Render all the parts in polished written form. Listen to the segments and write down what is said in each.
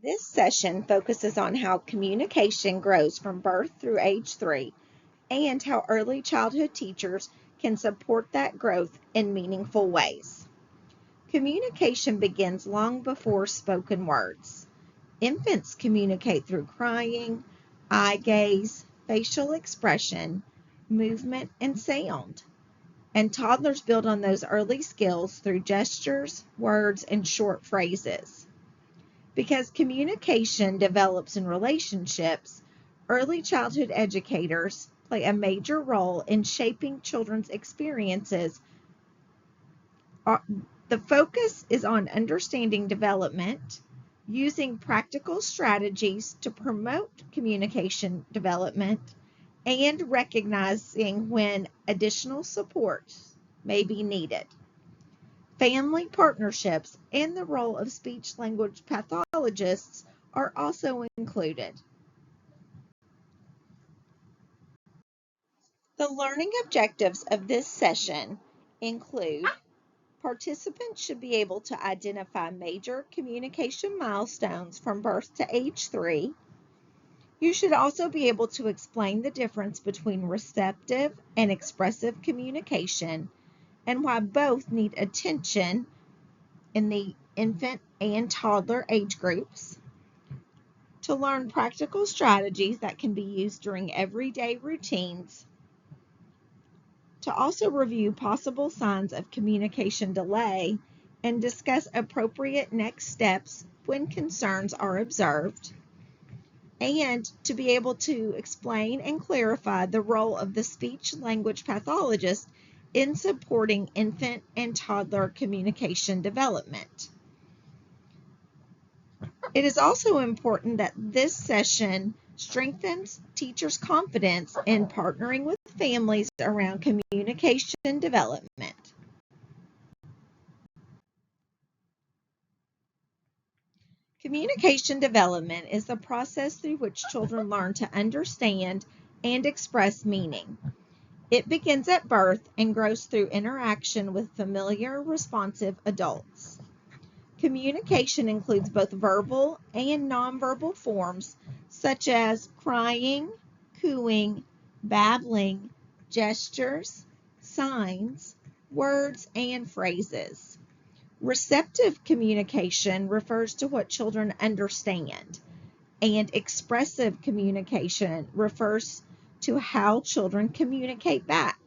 This session focuses on how communication grows from birth through age 3 and how early childhood teachers can support that growth in meaningful ways. Communication begins long before spoken words. Infants communicate through crying, eye gaze, facial expression, movement, and sound. And toddlers build on those early skills through gestures, words, and short phrases. Because communication develops in relationships, early childhood educators play a major role in shaping children's experiences. The focus is on understanding development, using practical strategies to promote communication development, and recognizing when additional supports may be needed. Family partnerships and the role of speech-language pathologists are also included. The learning objectives of this session include participants should be able to identify major communication milestones from birth to age 3. You should also be able to explain the difference between receptive and expressive communication and why both need attention in the infant and toddler age groups, to learn practical strategies that can be used during everyday routines, to also review possible signs of communication delay and discuss appropriate next steps when concerns are observed, and to be able to explain and clarify the role of the speech-language pathologist in supporting infant and toddler communication development. It is also important that this session strengthens teachers' confidence in partnering with families around communication development. Communication development is the process through which children learn to understand and express meaning. It begins at birth and grows through interaction with familiar, responsive adults. Communication includes both verbal and nonverbal forms such as crying, cooing, babbling, gestures, signs, words, and phrases. Receptive communication refers to what children understand, and expressive communication refers to how children communicate back.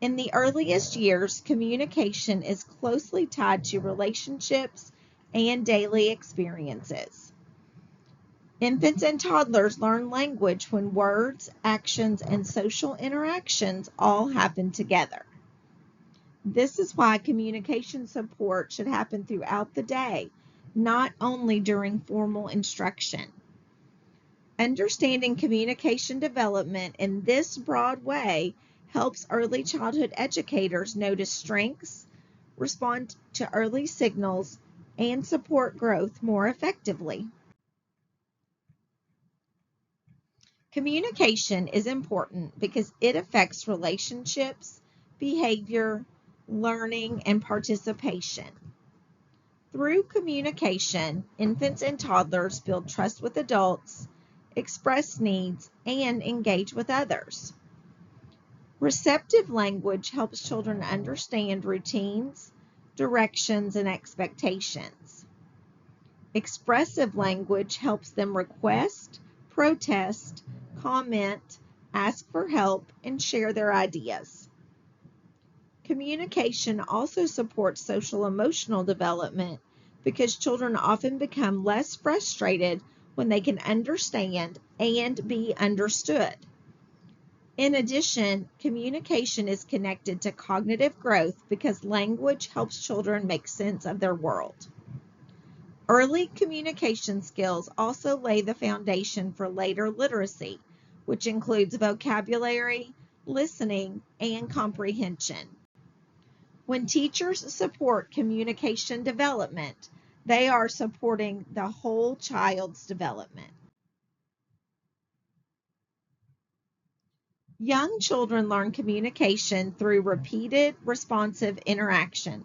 In the earliest years, communication is closely tied to relationships and daily experiences. Infants and toddlers learn language when words, actions, and social interactions all happen together. This is why communication support should happen throughout the day, not only during formal instruction. Understanding communication development in this broad way helps early childhood educators notice strengths, respond to early signals, and support growth more effectively. Communication is important because it affects relationships, behavior, learning, and participation. Through communication, infants and toddlers build trust with adults, express needs, and engage with others. Receptive language helps children understand routines, directions, and expectations. Expressive language helps them request, protest, comment, ask for help, and share their ideas. Communication also supports social-emotional development because children often become less frustrated when they can understand and be understood. In addition, communication is connected to cognitive growth because language helps children make sense of their world. Early communication skills also lay the foundation for later literacy, which includes vocabulary, listening, and comprehension. When teachers support communication development, they are supporting the whole child's development. Young children learn communication through repeated responsive interaction.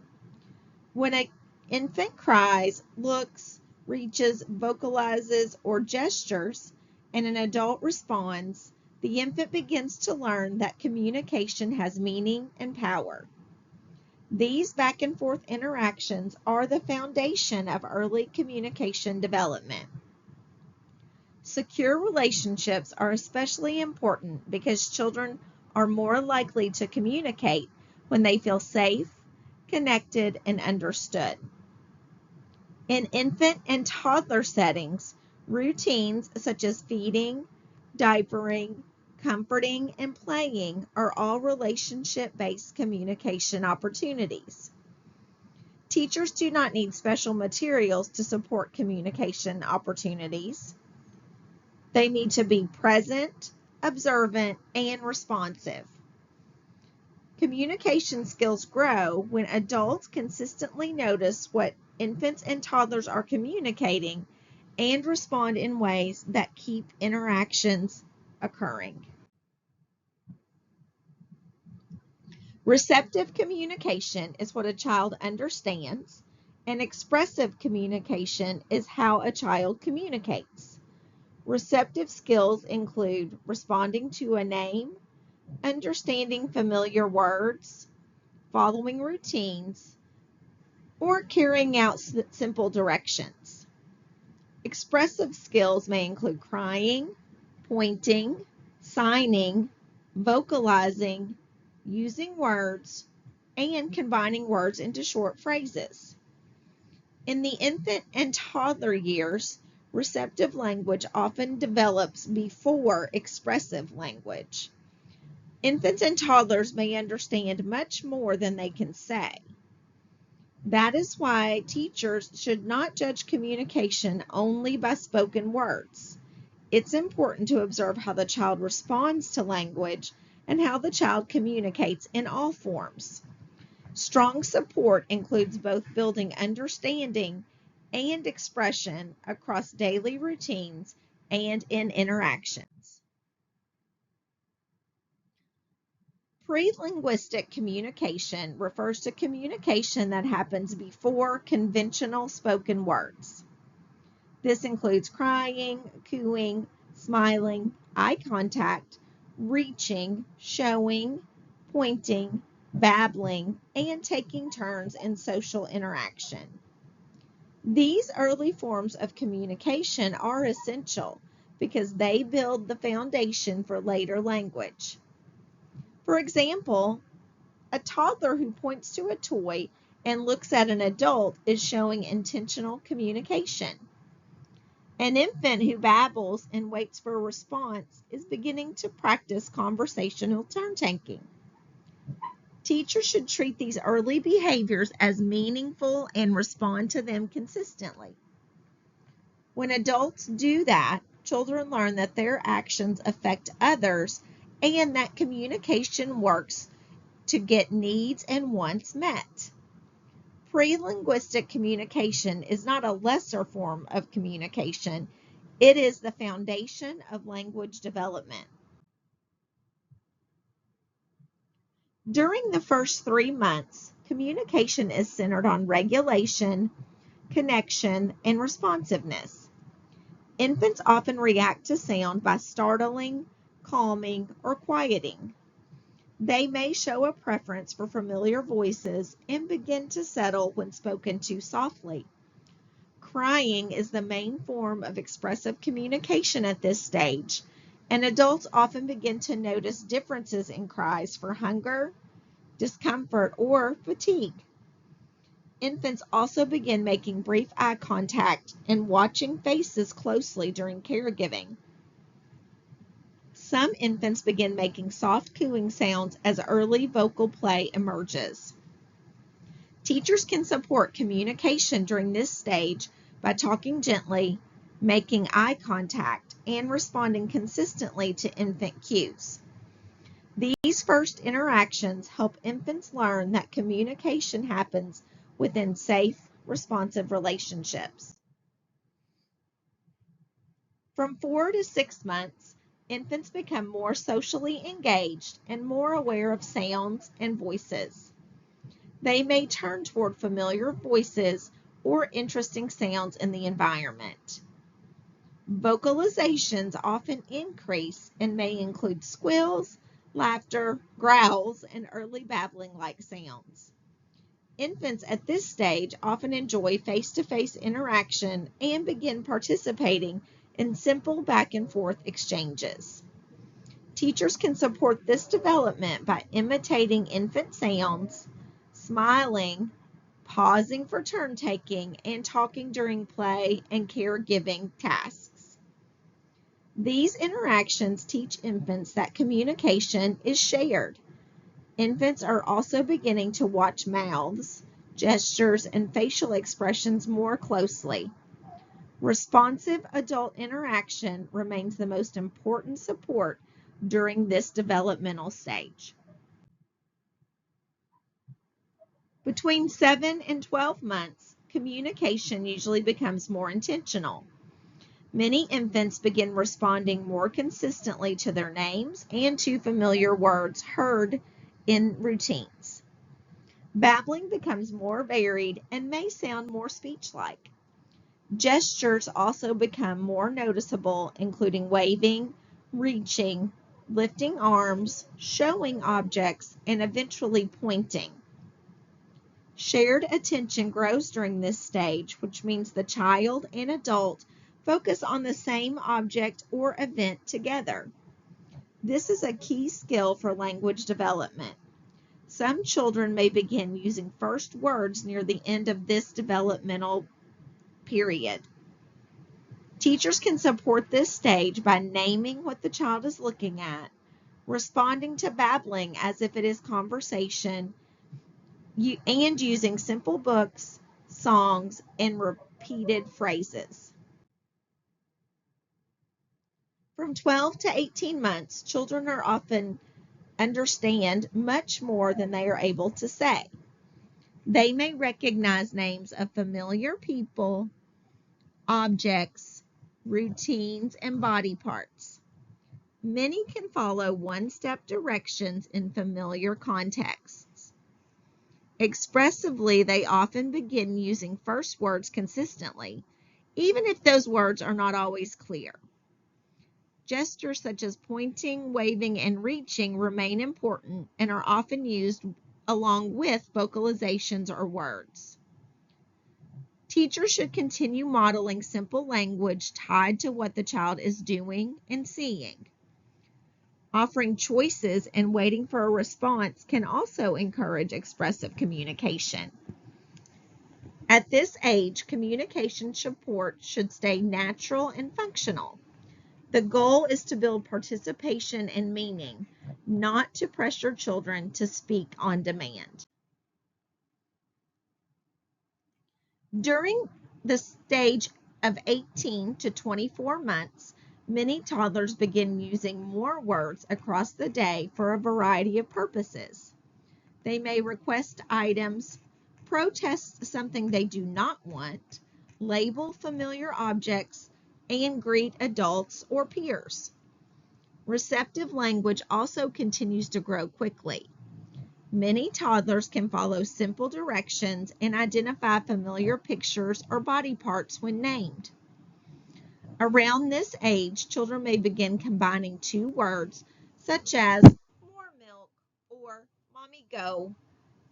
When an infant cries, looks, reaches, vocalizes, or gestures, and an adult responds, the infant begins to learn that communication has meaning and power. These back and forth interactions are the foundation of early communication development. Secure relationships are especially important because children are more likely to communicate when they feel safe, connected, and understood. In infant and toddler settings, routines such as feeding, diapering, comforting, and playing are all relationship-based communication opportunities. Teachers do not need special materials to support communication opportunities. They need to be present, observant, and responsive. Communication skills grow when adults consistently notice what infants and toddlers are communicating and respond in ways that keep interactions occurring. Receptive communication is what a child understands, and expressive communication is how a child communicates. Receptive skills include responding to a name, understanding familiar words, following routines, or carrying out simple directions. Expressive skills may include crying, pointing, signing, vocalizing, using words, and combining words into short phrases. In the infant and toddler years, receptive language often develops before expressive language. Infants and toddlers may understand much more than they can say. That is why teachers should not judge communication only by spoken words. It's important to observe how the child responds to language and how the child communicates in all forms. Strong support includes both building understanding and expression across daily routines and in interactions. Pre-linguistic communication refers to communication that happens before conventional spoken words. This includes crying, cooing, smiling, eye contact, reaching, showing, pointing, babbling, and taking turns in social interaction. These early forms of communication are essential because they build the foundation for later language. For example, a toddler who points to a toy and looks at an adult is showing intentional communication. An infant who babbles and waits for a response is beginning to practice conversational turn-taking. Teachers should treat these early behaviors as meaningful and respond to them consistently. When adults do that, children learn that their actions affect others and that communication works to get needs and wants met. Pre-linguistic communication is not a lesser form of communication. It is the foundation of language development. During the first 3 months, communication is centered on regulation, connection, and responsiveness. Infants often react to sound by startling, calming, or quieting. They may show a preference for familiar voices and begin to settle when spoken to softly. Crying is the main form of expressive communication at this stage, and adults often begin to notice differences in cries for hunger, discomfort, or fatigue. Infants also begin making brief eye contact and watching faces closely during caregiving. Some infants begin making soft cooing sounds as early vocal play emerges. Teachers can support communication during this stage by talking gently, making eye contact, and responding consistently to infant cues. These first interactions help infants learn that communication happens within safe, responsive relationships. From 4 to 6 months, infants become more socially engaged and more aware of sounds and voices. They may turn toward familiar voices or interesting sounds in the environment. Vocalizations often increase and may include squeals, laughter, growls, and early babbling-like sounds. Infants at this stage often enjoy face-to-face interaction and begin participating in simple back-and-forth exchanges. Teachers can support this development by imitating infant sounds, smiling, pausing for turn taking, and talking during play and caregiving tasks. These interactions teach infants that communication is shared. Infants are also beginning to watch mouths, gestures, and facial expressions more closely. Responsive adult interaction remains the most important support during this developmental stage. Between 7 and 12 months, communication usually becomes more intentional. Many infants begin responding more consistently to their names and to familiar words heard in routines. Babbling becomes more varied and may sound more speech-like. Gestures also become more noticeable, including waving, reaching, lifting arms, showing objects, and eventually pointing. Shared attention grows during this stage, which means the child and adult focus on the same object or event together. This is a key skill for language development. Some children may begin using first words near the end of this developmental period. Teachers can support this stage by naming what the child is looking at, responding to babbling as if it is conversation, and using simple books, songs, and repeated phrases. From 12 to 18 months, children are often understand much more than they are able to say. They may recognize names of familiar people, objects, routines, and body parts. Many can follow one-step directions in familiar contexts. Expressively, they often begin using first words consistently, even if those words are not always clear. Gestures such as pointing, waving, and reaching remain important and are often used along with vocalizations or words. Teachers should continue modeling simple language tied to what the child is doing and seeing. Offering choices and waiting for a response can also encourage expressive communication. At this age, communication support should stay natural and functional. The goal is to build participation and meaning, not to pressure children to speak on demand. During the stage of 18 to 24 months, many toddlers begin using more words across the day for a variety of purposes. They may request items, protest something they do not want, label familiar objects, and greet adults or peers. Receptive language also continues to grow quickly. Many toddlers can follow simple directions and identify familiar pictures or body parts when named. Around this age, children may begin combining two words, such as more milk or mommy go.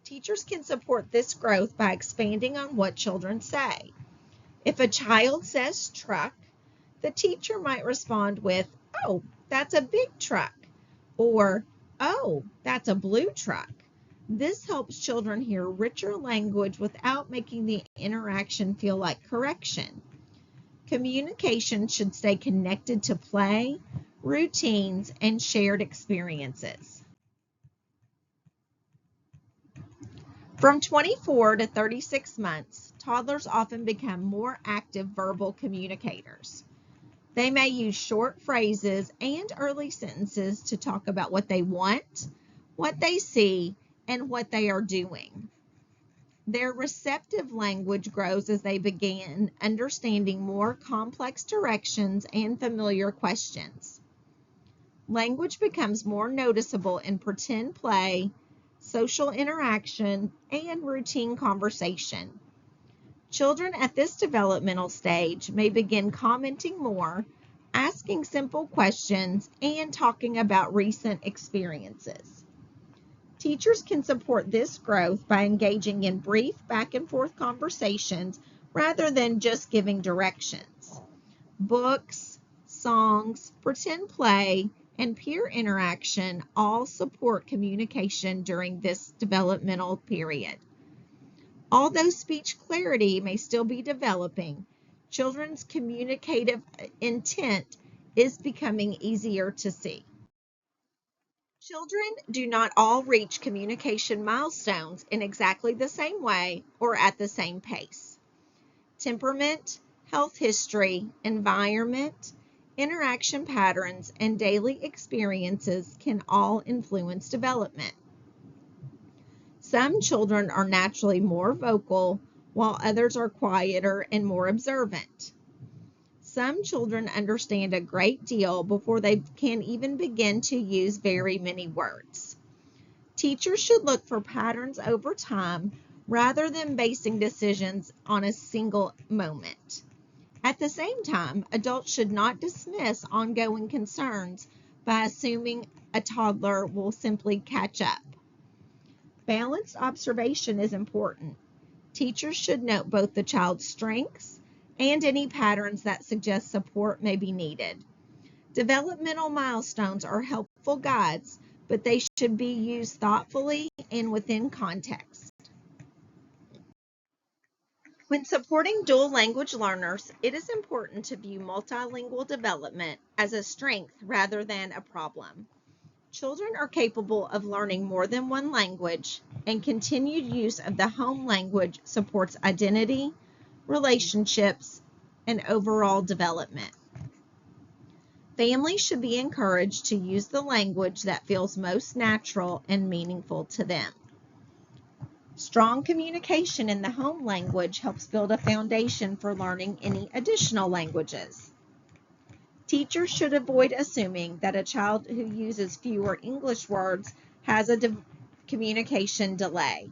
Teachers can support this growth by expanding on what children say. If a child says truck, the teacher might respond with, "Oh, that's a big truck," or "Oh, that's a blue truck." This helps children hear richer language without making the interaction feel like correction. Communication should stay connected to play, routines, and shared experiences. From 24 to 36 months, toddlers often become more active verbal communicators. They may use short phrases and early sentences to talk about what they want, what they see, and what they are doing. Their receptive language grows as they begin understanding more complex directions and familiar questions. Language becomes more noticeable in pretend play, social interaction, and routine conversation. Children at this developmental stage may begin commenting more, asking simple questions, and talking about recent experiences. Teachers can support this growth by engaging in brief back and forth conversations rather than just giving directions. Books, songs, pretend play, and peer interaction all support communication during this developmental period. Although speech clarity may still be developing, children's communicative intent is becoming easier to see. Children do not all reach communication milestones in exactly the same way or at the same pace. Temperament, health history, environment, interaction patterns, and daily experiences can all influence development. Some children are naturally more vocal, while others are quieter and more observant. Some children understand a great deal before they can even begin to use very many words. Teachers should look for patterns over time rather than basing decisions on a single moment. At the same time, adults should not dismiss ongoing concerns by assuming a toddler will simply catch up. Balanced observation is important. Teachers should note both the child's strengths and any patterns that suggest support may be needed. Developmental milestones are helpful guides, but they should be used thoughtfully and within context. When supporting dual language learners, it is important to view multilingual development as a strength rather than a problem. Children are capable of learning more than one language, and continued use of the home language supports identity, relationships, and overall development. Families should be encouraged to use the language that feels most natural and meaningful to them. Strong communication in the home language helps build a foundation for learning any additional languages. Teachers should avoid assuming that a child who uses fewer English words has a communication delay.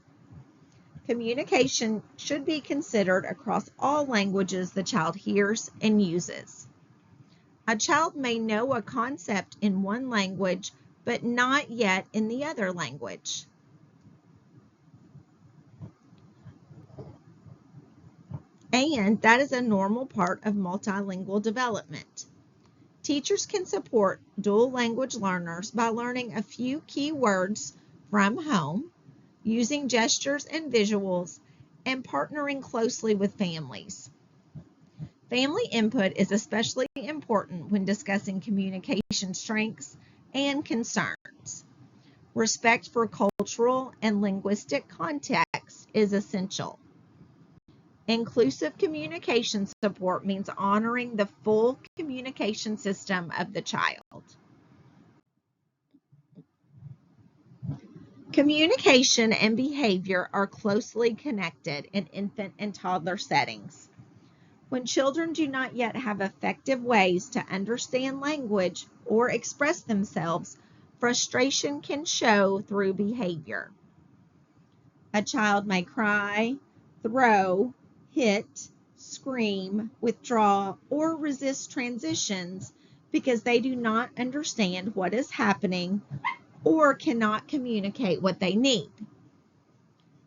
Communication should be considered across all languages the child hears and uses. A child may know a concept in one language, but not yet in the other language. And that is a normal part of multilingual development. Teachers can support dual language learners by learning a few key words from home, using gestures and visuals, and partnering closely with families. Family input is especially important when discussing communication strengths and concerns. Respect for cultural and linguistic context is essential. Inclusive communication support means honoring the full communication system of the child. Communication and behavior are closely connected in infant and toddler settings. When children do not yet have effective ways to understand language or express themselves, frustration can show through behavior. A child may cry, throw, hit, scream, withdraw, or resist transitions because they do not understand what is happening or cannot communicate what they need.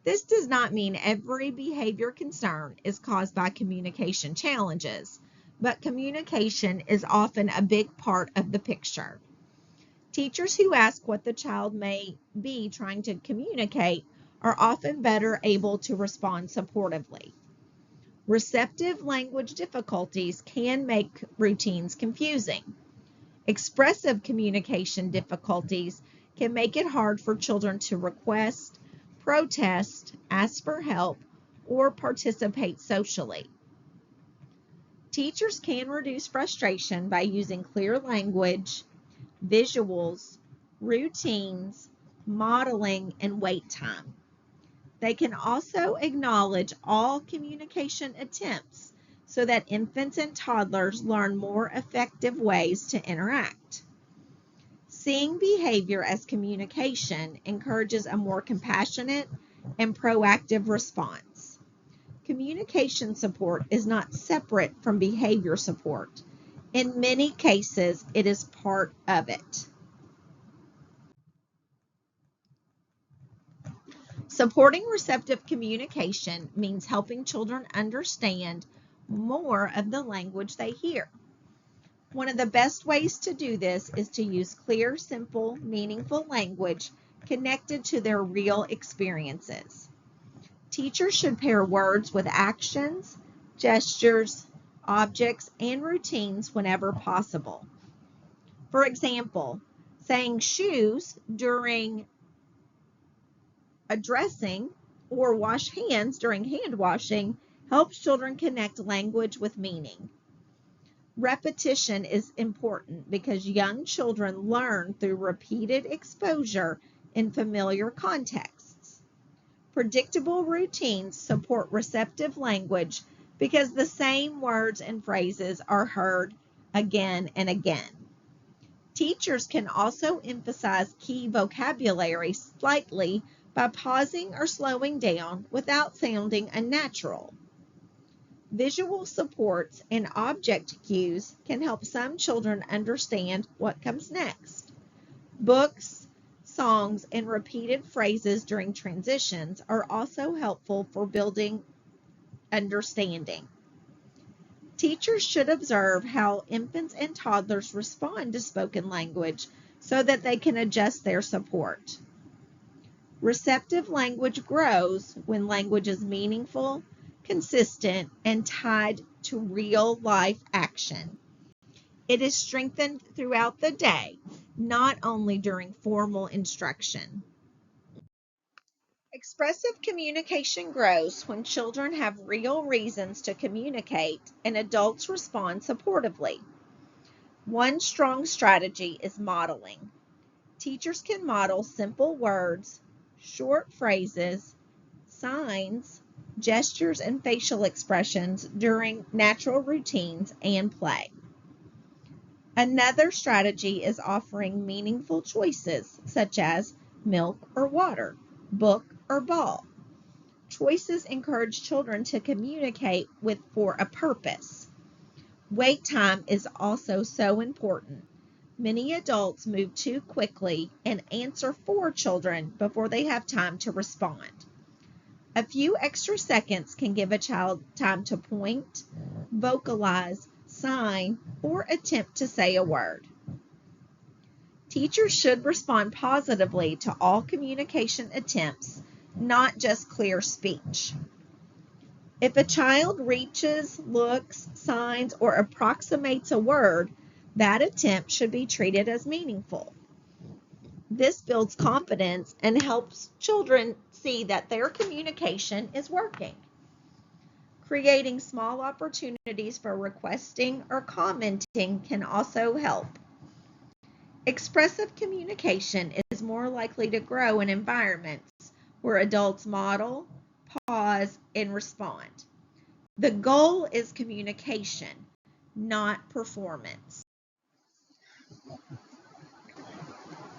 This does not mean every behavior concern is caused by communication challenges, but communication is often a big part of the picture. Teachers who ask what the child may be trying to communicate are often better able to respond supportively. Receptive language difficulties can make routines confusing. Expressive communication difficulties can make it hard for children to request, protest, ask for help, or participate socially. Teachers can reduce frustration by using clear language, visuals, routines, modeling, and wait time. They can also acknowledge all communication attempts so that infants and toddlers learn more effective ways to interact. Seeing behavior as communication encourages a more compassionate and proactive response. Communication support is not separate from behavior support. In many cases, it is part of it. Supporting receptive communication means helping children understand more of the language they hear. One of the best ways to do this is to use clear, simple, meaningful language connected to their real experiences. Teachers should pair words with actions, gestures, objects, and routines whenever possible. For example, saying shoes during addressing or wash hands during hand washing helps children connect language with meaning. Repetition is important because young children learn through repeated exposure in familiar contexts. Predictable routines support receptive language because the same words and phrases are heard again and again. Teachers can also emphasize key vocabulary slightly by pausing or slowing down without sounding unnatural. Visual supports and object cues can help some children understand what comes next. Books, songs, and repeated phrases during transitions are also helpful for building understanding. Teachers should observe how infants and toddlers respond to spoken language so that they can adjust their support. Receptive language grows when language is meaningful, consistent, and tied to real-life action. It is strengthened throughout the day, not only during formal instruction. Expressive communication grows when children have real reasons to communicate and adults respond supportively. One strong strategy is modeling. Teachers can model simple words, short phrases, signs, gestures, and facial expressions during natural routines and play. Another strategy is offering meaningful choices such as milk or water, book or ball. Choices encourage children to communicate for a purpose. Wait time is also so important. Many adults move too quickly and answer for children before they have time to respond. A few extra seconds can give a child time to point, vocalize, sign, or attempt to say a word. Teachers should respond positively to all communication attempts, not just clear speech. If a child reaches, looks, signs, or approximates a word, that attempt should be treated as meaningful. This builds confidence and helps children see that their communication is working. Creating small opportunities for requesting or commenting can also help. Expressive communication is more likely to grow in environments where adults model, pause, and respond. The goal is communication, not performance.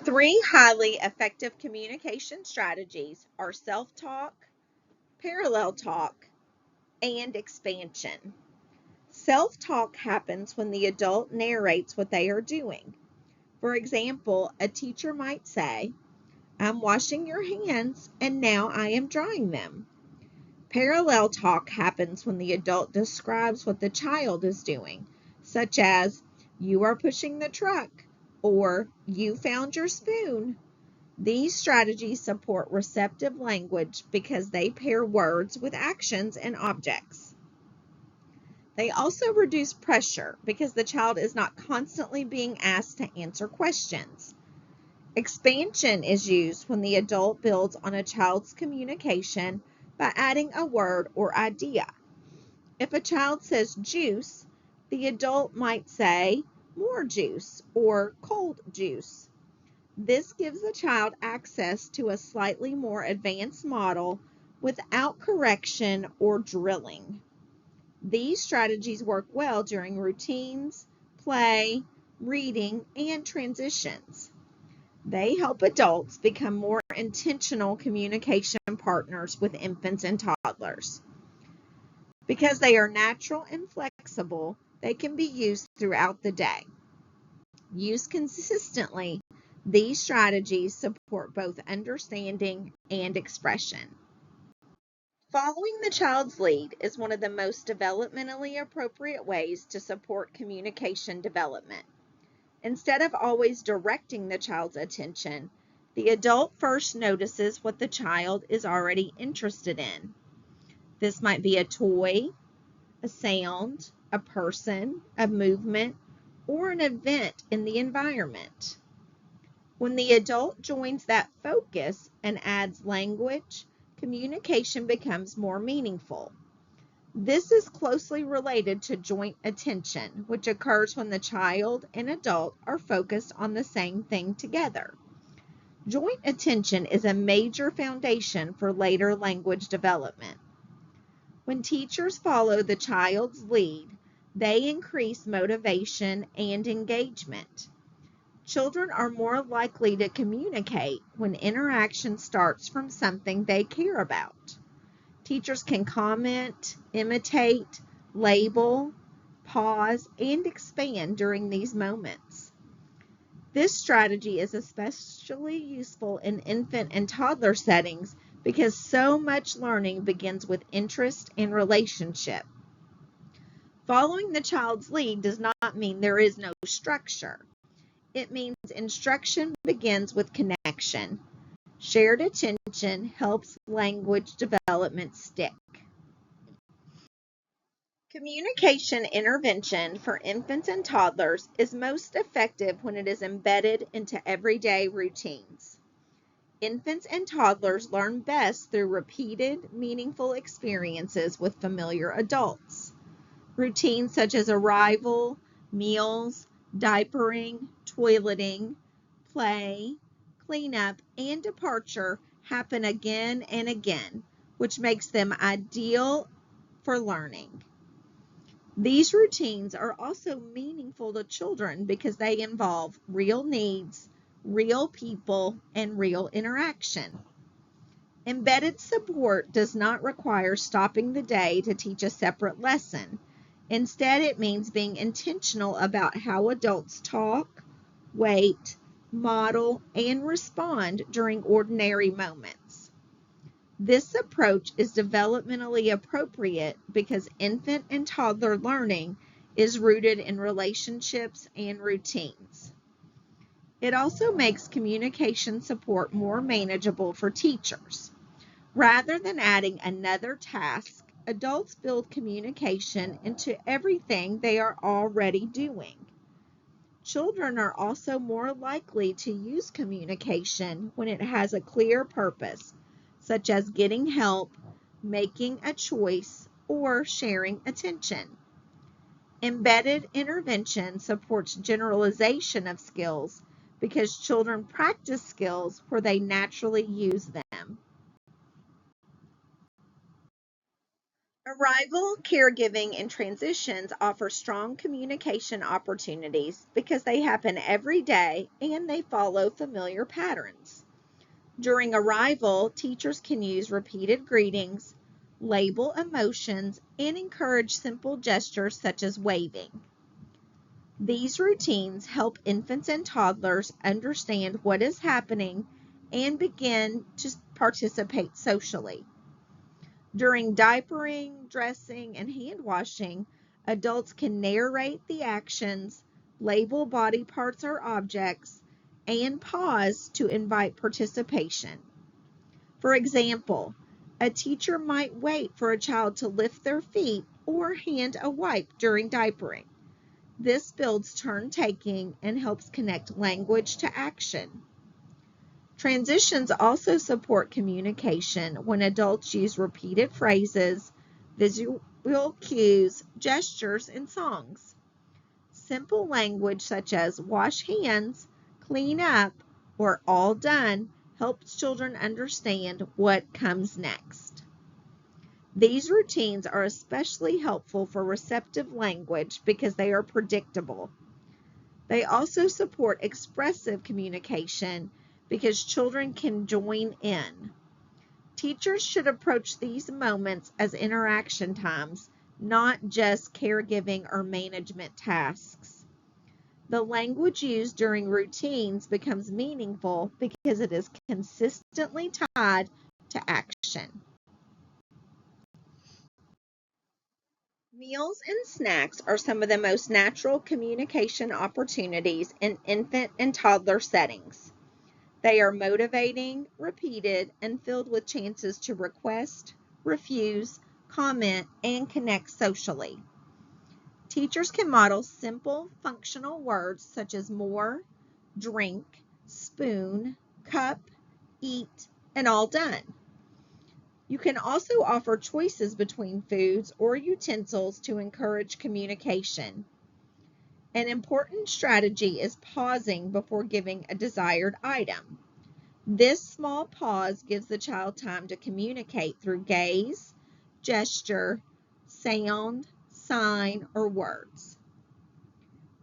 3 highly effective communication strategies are self-talk, parallel talk, and expansion. Self-talk happens when the adult narrates what they are doing. For example, a teacher might say, "I'm washing your hands and now I am drying them." Parallel talk happens when the adult describes what the child is doing, such as, "You are pushing the truck," or "You found your spoon." These strategies support receptive language because they pair words with actions and objects. They also reduce pressure because the child is not constantly being asked to answer questions. Expansion is used when the adult builds on a child's communication by adding a word or idea. If a child says juice, the adult might say more juice or cold juice. This gives the child access to a slightly more advanced model without correction or drilling. These strategies work well during routines, play, reading, and transitions. They help adults become more intentional communication partners with infants and toddlers. Because they are natural and flexible, they can be used throughout the day. Used consistently, these strategies support both understanding and expression. Following the child's lead is one of the most developmentally appropriate ways to support communication development. Instead of always directing the child's attention, the adult first notices what the child is already interested in. This might be a toy, a sound, a person, a movement, or an event in the environment. When the adult joins that focus and adds language, communication becomes more meaningful. This is closely related to joint attention, which occurs when the child and adult are focused on the same thing together. Joint attention is a major foundation for later language development. When teachers follow the child's lead, they increase motivation and engagement. Children are more likely to communicate when interaction starts from something they care about. Teachers can comment, imitate, label, pause, and expand during these moments. This strategy is especially useful in infant and toddler settings because so much learning begins with interest and relationship. Following the child's lead does not mean there is no structure. It means instruction begins with connection. Shared attention helps language development stick. Communication intervention for infants and toddlers is most effective when it is embedded into everyday routines. Infants and toddlers learn best through repeated, meaningful experiences with familiar adults. Routines such as arrival, meals, diapering, toileting, play, cleanup, and departure happen again and again, which makes them ideal for learning. These routines are also meaningful to children because they involve real needs, real people, and real interaction. Embedded support does not require stopping the day to teach a separate lesson. Instead, it means being intentional about how adults talk, wait, model, and respond during ordinary moments. This approach is developmentally appropriate because infant and toddler learning is rooted in relationships and routines. It also makes communication support more manageable for teachers. Rather than adding another task, adults build communication into everything they are already doing. Children are also more likely to use communication when it has a clear purpose, such as getting help, making a choice, or sharing attention. Embedded intervention supports generalization of skills because children practice skills where they naturally use them. Arrival, caregiving, and transitions offer strong communication opportunities because they happen every day and they follow familiar patterns. During arrival, teachers can use repeated greetings, label emotions, and encourage simple gestures such as waving. These routines help infants and toddlers understand what is happening and begin to participate socially. During diapering, dressing, and hand washing, adults can narrate the actions, label body parts or objects, and pause to invite participation. For example, a teacher might wait for a child to lift their feet or hand a wipe during diapering. This builds turn-taking and helps connect language to action. Transitions also support communication when adults use repeated phrases, visual cues, gestures, and songs. Simple language such as wash hands, clean up, or all done helps children understand what comes next. These routines are especially helpful for receptive language because they are predictable. They also support expressive communication because children can join in. Teachers should approach these moments as interaction times, not just caregiving or management tasks. The language used during routines becomes meaningful because it is consistently tied to action. Meals and snacks are some of the most natural communication opportunities in infant and toddler settings. They are motivating, repeated, and filled with chances to request, refuse, comment, and connect socially. Teachers can model simple, functional words such as more, drink, spoon, cup, eat, and all done. You can also offer choices between foods or utensils to encourage communication. An important strategy is pausing before giving a desired item. This small pause gives the child time to communicate through gaze, gesture, sound, sign, or words.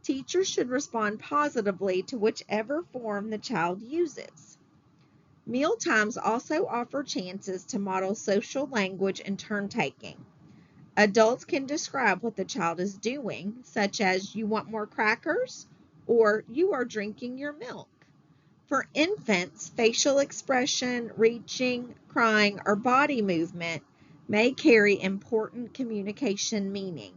Teachers should respond positively to whichever form the child uses. Meal times also offer chances to model social language and turn-taking. Adults can describe what the child is doing, such as "you want more crackers?" or "you are drinking your milk." For infants, facial expression, reaching, crying, or body movement may carry important communication meaning.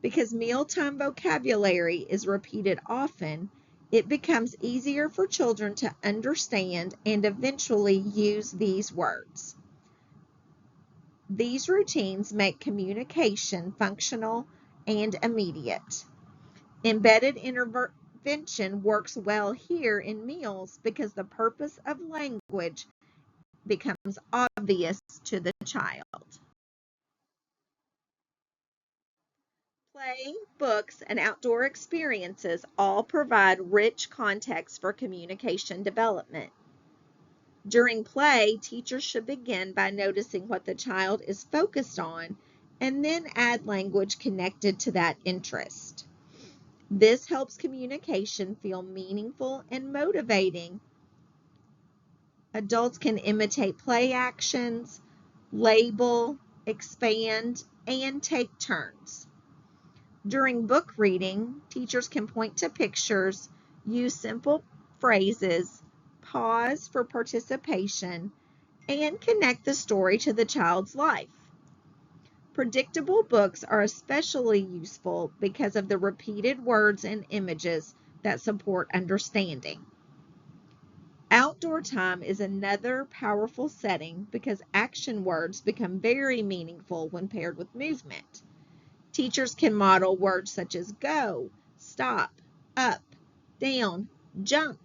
Because mealtime vocabulary is repeated often, it becomes easier for children to understand and eventually use these words. These routines make communication functional and immediate. Embedded intervention works well here in meals because the purpose of language becomes obvious to the child. Play, books, and outdoor experiences all provide rich context for communication development. During play, teachers should begin by noticing what the child is focused on and then add language connected to that interest. This helps communication feel meaningful and motivating. Adults can imitate play actions, label, expand, and take turns. During book reading, teachers can point to pictures, use simple phrases, pause for participation, and connect the story to the child's life. Predictable books are especially useful because of the repeated words and images that support understanding. Outdoor time is another powerful setting because action words become very meaningful when paired with movement. Teachers can model words such as go, stop, up, down, jump,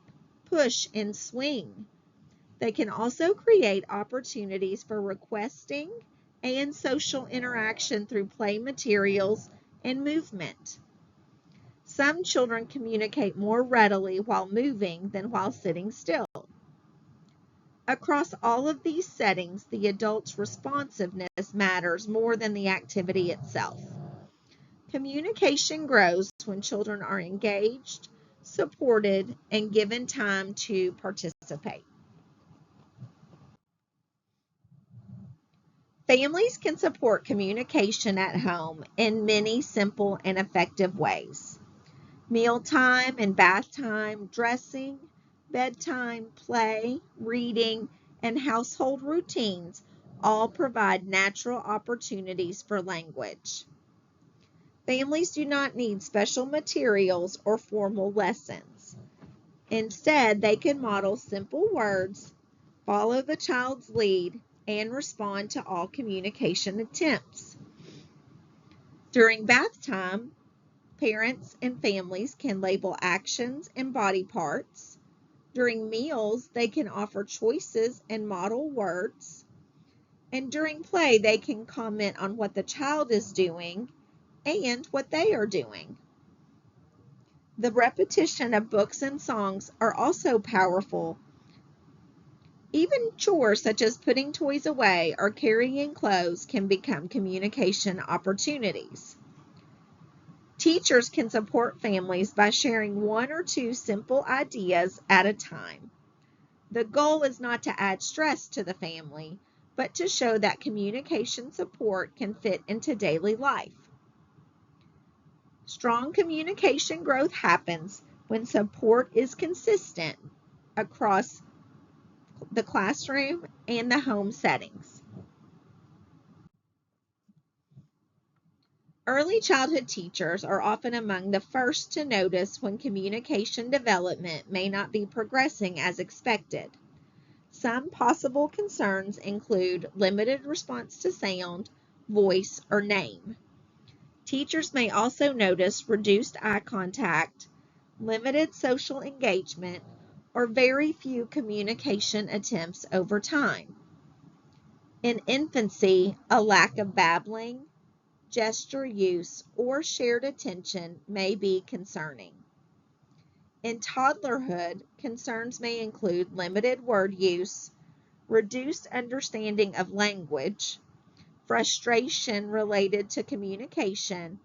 push, and swing. They can also create opportunities for requesting and social interaction through play materials and movement. Some children communicate more readily while moving than while sitting still. Across all of these settings, the adult's responsiveness matters more than the activity itself. Communication grows when children are engaged, supported, and given time to participate. Families can support communication at home in many simple and effective ways. Mealtime and bath time, dressing, bedtime, play, reading, and household routines all provide natural opportunities for language. Families do not need special materials or formal lessons. Instead, they can model simple words, follow the child's lead, and respond to all communication attempts. During bath time, parents and families can label actions and body parts. During meals, they can offer choices and model words. And during play, they can comment on what the child is doing and what they are doing. The repetition of books and songs are also powerful. Even chores such as putting toys away or carrying clothes can become communication opportunities. Teachers can support families by sharing one or two simple ideas at a time. The goal is not to add stress to the family, but to show that communication support can fit into daily life. Strong communication growth happens when support is consistent across the classroom and the home settings. Early childhood teachers are often among the first to notice when communication development may not be progressing as expected. Some possible concerns include limited response to sound, voice, or name. Teachers may also notice reduced eye contact, limited social engagement, or very few communication attempts over time. In infancy, a lack of babbling, gesture use, or shared attention may be concerning. In toddlerhood, concerns may include limited word use, reduced understanding of language, frustration related to communication,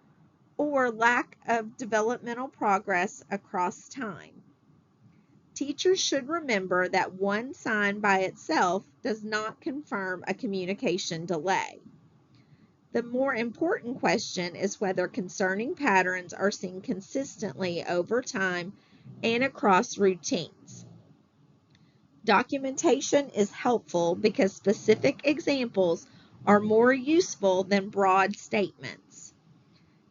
or lack of developmental progress across time. Teachers should remember that one sign by itself does not confirm a communication delay. The more important question is whether concerning patterns are seen consistently over time and across routines. Documentation is helpful because specific examples are more useful than broad statements.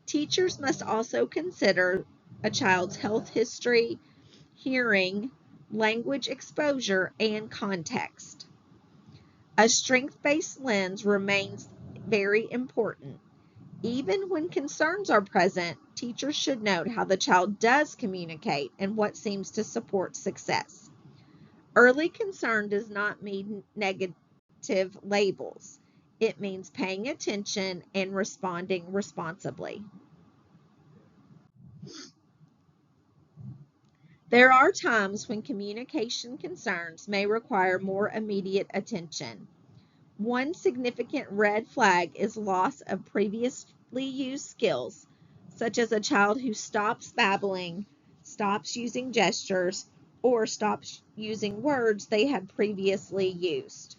Teachers must also consider a child's health history, hearing, language exposure, and context. A strength-based lens remains very important. Even when concerns are present, teachers should note how the child does communicate and what seems to support success. Early concern does not mean negative labels. It means paying attention and responding responsibly. There are times when communication concerns may require more immediate attention. One significant red flag is loss of previously used skills, such as a child who stops babbling, stops using gestures, or stops using words they had previously used.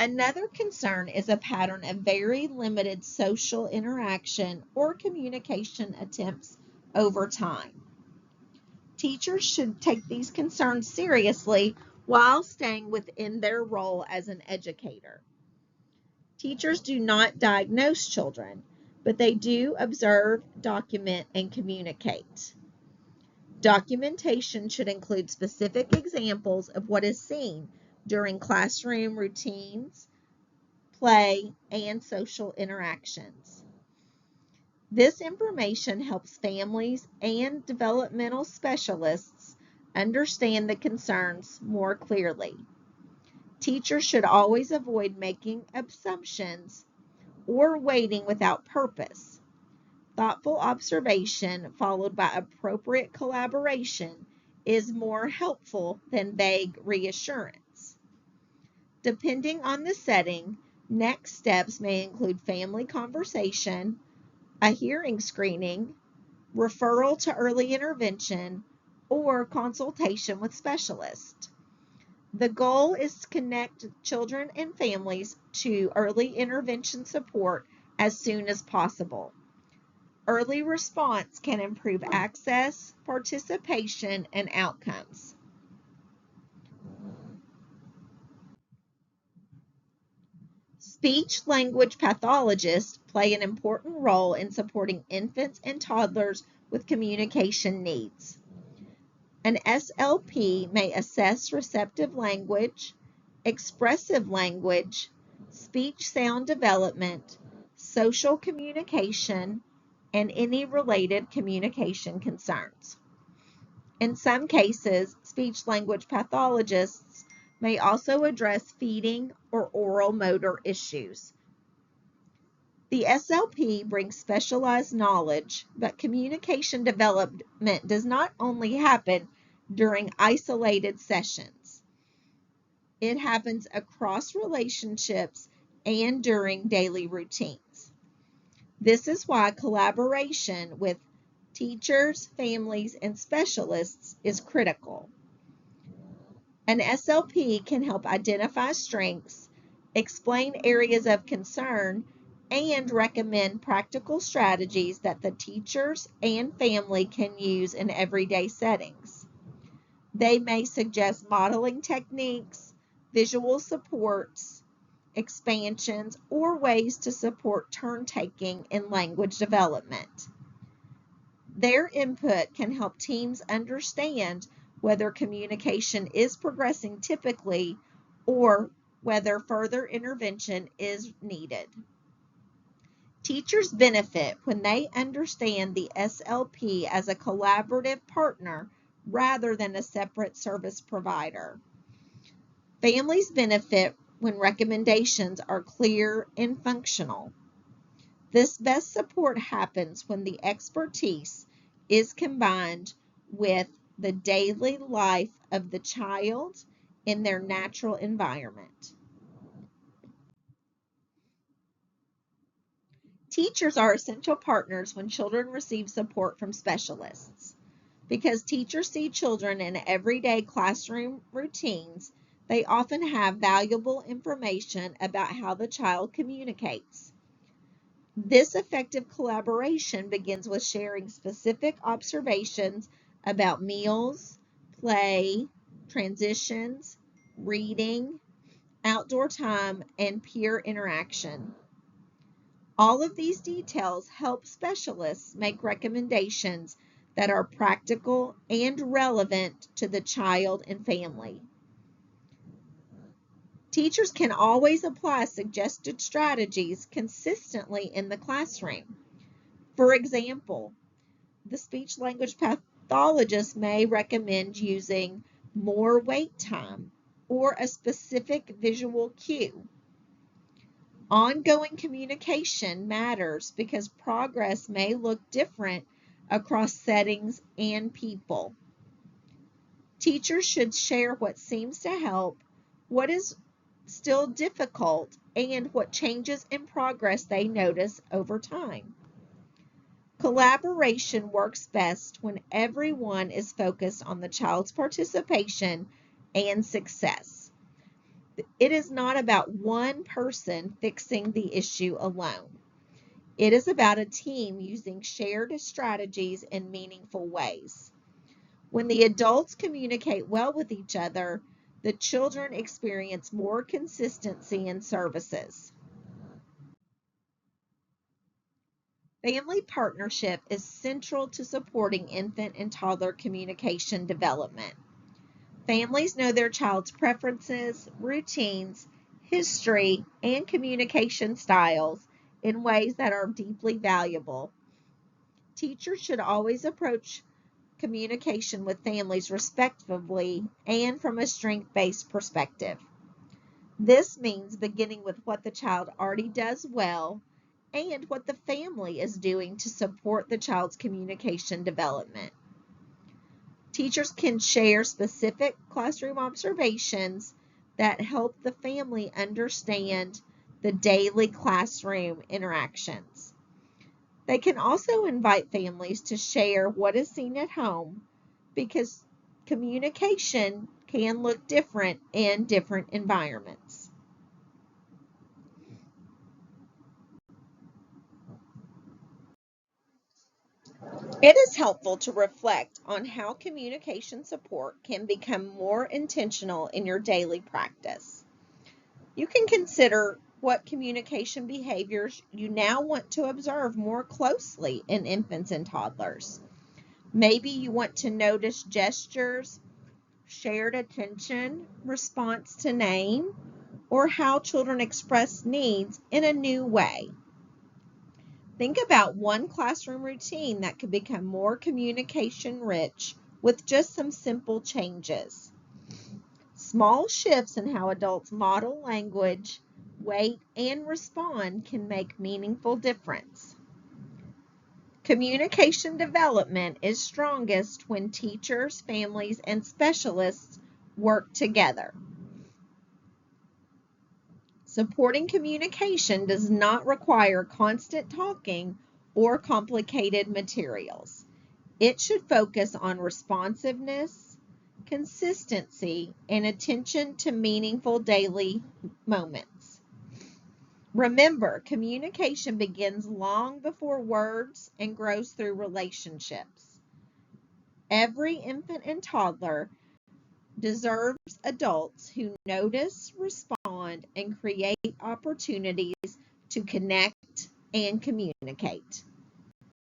Another concern is a pattern of very limited social interaction or communication attempts over time. Teachers should take these concerns seriously while staying within their role as an educator. Teachers do not diagnose children, but they do observe, document, and communicate. Documentation should include specific examples of what is seen during classroom routines, play, and social interactions. This information helps families and developmental specialists understand the concerns more clearly. Teachers should always avoid making assumptions or waiting without purpose. Thoughtful observation followed by appropriate collaboration is more helpful than vague reassurance. Depending on the setting, next steps may include family conversation, a hearing screening, referral to early intervention, or consultation with specialists. The goal is to connect children and families to early intervention support as soon as possible. Early response can improve access, participation, and outcomes. Speech-language pathologists play an important role in supporting infants and toddlers with communication needs. An SLP may assess receptive language, expressive language, speech sound development, social communication, and any related communication concerns. In some cases, speech-language pathologists may also address feeding or oral motor issues. The SLP brings specialized knowledge, but communication development does not only happen during isolated sessions. It happens across relationships and during daily routines. This is why collaboration with teachers, families, and specialists is critical. An SLP can help identify strengths explain areas of concern, and recommend practical strategies that the teachers and family can use in everyday settings. They may suggest modeling techniques, visual supports, expansions, or ways to support turn taking and language development. Their input can help teams understand whether communication is progressing typically or whether further intervention is needed. Teachers benefit when they understand the SLP as a collaborative partner rather than a separate service provider. Families benefit when recommendations are clear and functional. This best support happens when the expertise is combined with the daily life of the child in their natural environment. Teachers are essential partners when children receive support from specialists. Because teachers see children in everyday classroom routines, they often have valuable information about how the child communicates. This effective collaboration begins with sharing specific observations about meals, play, transitions, reading, outdoor time, and peer interaction. All of these details help specialists make recommendations that are practical and relevant to the child and family. Teachers can always apply suggested strategies consistently in the classroom. For example, the speech language pathologist may recommend using more wait time or a specific visual cue. Ongoing communication matters because progress may look different across settings and people. Teachers should share what seems to help, what is still difficult, and what changes in progress they notice over time. Collaboration works best when everyone is focused on the child's participation and success. It is not about one person fixing the issue alone. It is about a team using shared strategies in meaningful ways. When the adults communicate well with each other, the children experience more consistency in services. Family partnership is central to supporting infant and toddler communication development. Families know their child's preferences, routines, history, and communication styles in ways that are deeply valuable. Teachers should always approach communication with families respectfully and from a strength-based perspective. This means beginning with what the child already does well and what the family is doing to support the child's communication development. Teachers can share specific classroom observations that help the family understand the daily classroom interactions. They can also invite families to share what is seen at home because communication can look different in different environments. It is helpful to reflect on how communication support can become more intentional in your daily practice. You can consider what communication behaviors you now want to observe more closely in infants and toddlers. Maybe you want to notice gestures, shared attention, response to name, or how children express needs in a new way. Think about one classroom routine that could become more communication rich with just some simple changes. Small shifts in how adults model language, wait, and respond can make meaningful difference. Communication development is strongest when teachers, families, and specialists work together. Supporting communication does not require constant talking or complicated materials. It should focus on responsiveness, consistency, and attention to meaningful daily moments. Remember, communication begins long before words and grows through relationships. Every infant and toddler deserves adults who notice, respond, and create opportunities to connect and communicate.